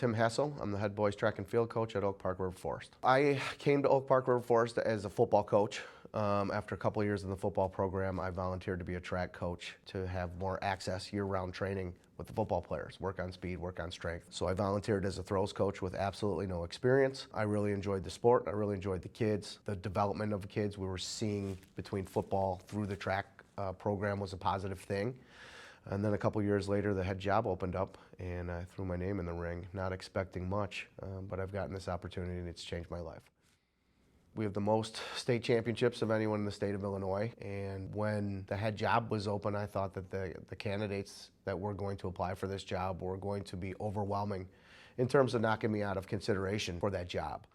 Tim Hasso. I'm the head boys track and field coach at Oak Park River Forest. I came to Oak Park River Forest as a football coach. After a couple of years in the football program, I volunteered to be a track coach to have more access year-round training with the football players, work on speed, work on strength. So I volunteered as a throws coach with absolutely no experience. I really enjoyed the sport. I really enjoyed the kids, the development of the kids. We were seeing between football through the track program was a positive thing. And then a couple years later, the head job opened up, and I threw my name in the ring, not expecting much, but I've gotten this opportunity, and it's changed my life. We have the most state championships of anyone in the state of Illinois, and when the head job was open, I thought that the candidates that were going to apply for this job were going to be overwhelming in terms of knocking me out of consideration for that job.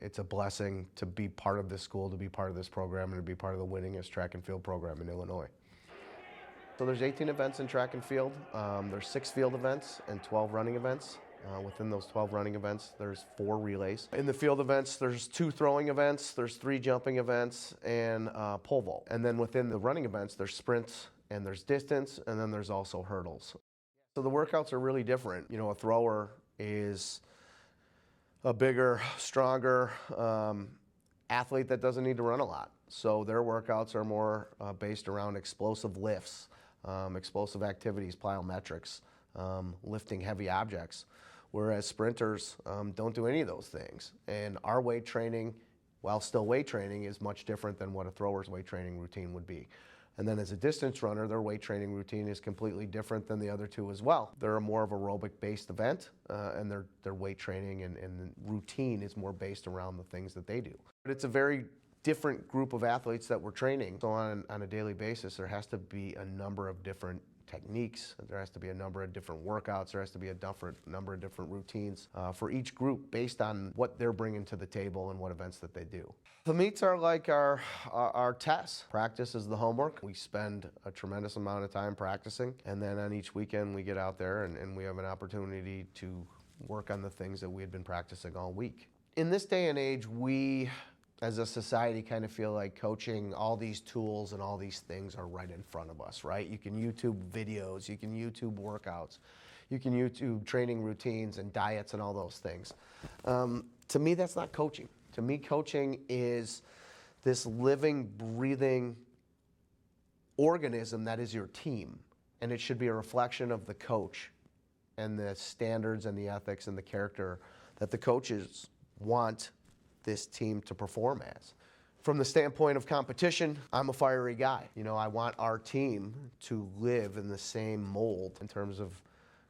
It's a blessing to be part of this school, to be part of this program, and to be part of the winningest track and field program in Illinois. So there's 18 events in track and field. There's 6 field events and 12 running events. Within those 12 running events, there's 4 relays. In the field events, there's 2 throwing events, there's 3 jumping events, and pole vault. And then within the running events, there's sprints, and there's distance, and then there's also hurdles. So the workouts are really different. You know, a thrower is a bigger, stronger athlete that doesn't need to run a lot. So their workouts are more based around explosive lifts, explosive activities, plyometrics, lifting heavy objects, whereas sprinters don't do any of those things. And our weight training, while still weight training, is much different than what a thrower's weight training routine would be. And then as a distance runner, their weight training routine is completely different than the other two as well. They're a more of aerobic-based event, and their weight training and routine is more based around the things that they do. But it's a very different group of athletes that we're training. So on a daily basis, there has to be a number of different techniques, there has to be a number of different workouts, there has to be a number of different routines for each group based on what they're bringing to the table and what events that they do. The meets are like our tests. Practice is the homework. We spend a tremendous amount of time practicing, and then on each weekend we get out there and we have an opportunity to work on the things that we had been practicing all week. In this day and age, we as a society kind of feel like coaching, all these tools and all these things are right in front of us, right? You can YouTube videos, you can YouTube workouts, you can YouTube training routines and diets and all those things. To me, that's not coaching. To me, coaching is this living, breathing organism that is your team, and it should be a reflection of the coach and the standards and the ethics and the character that the coaches want this team to perform as. From the standpoint of competition, I'm a fiery guy. You know, I want our team to live in the same mold in terms of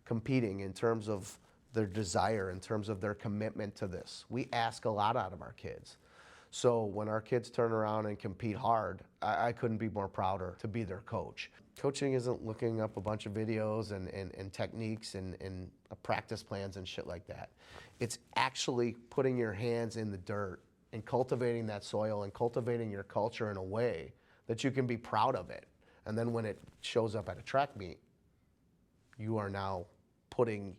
competing, in terms of their desire, in terms of their commitment to this. We ask a lot out of our kids. So when our kids turn around and compete hard, I couldn't be more prouder to be their coach. Coaching isn't looking up a bunch of videos and techniques and practice plans and shit like that. It's actually putting your hands in the dirt and cultivating that soil and cultivating your culture in a way that you can be proud of it. And then when it shows up at a track meet, you are now putting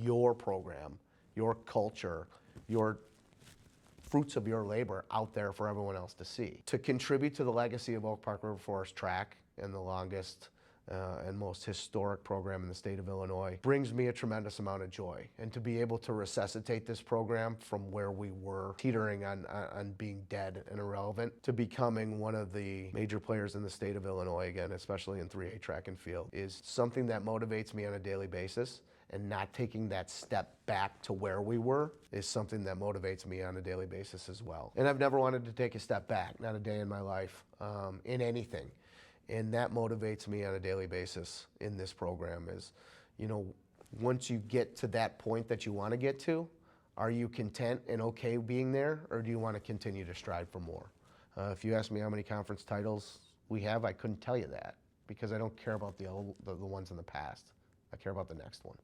your program, your culture, your fruits of your labor out there for everyone else to see. To contribute to the legacy of Oak Park River Forest track and the longest and most historic program in the state of Illinois brings me a tremendous amount of joy. And to be able to resuscitate this program from where we were teetering on being dead and irrelevant to becoming one of the major players in the state of Illinois again, especially in 3A track and field, is something that motivates me on a daily basis. And not taking that step back to where we were is something that motivates me on a daily basis as well. And I've never wanted to take a step back, not a day in my life, in anything. And that motivates me on a daily basis in this program is, you know, once you get to that point that you want to get to, are you content and okay being there, or do you want to continue to strive for more? If you ask me how many conference titles we have, I couldn't tell you that because I don't care about the ones in the past. I care about the next one.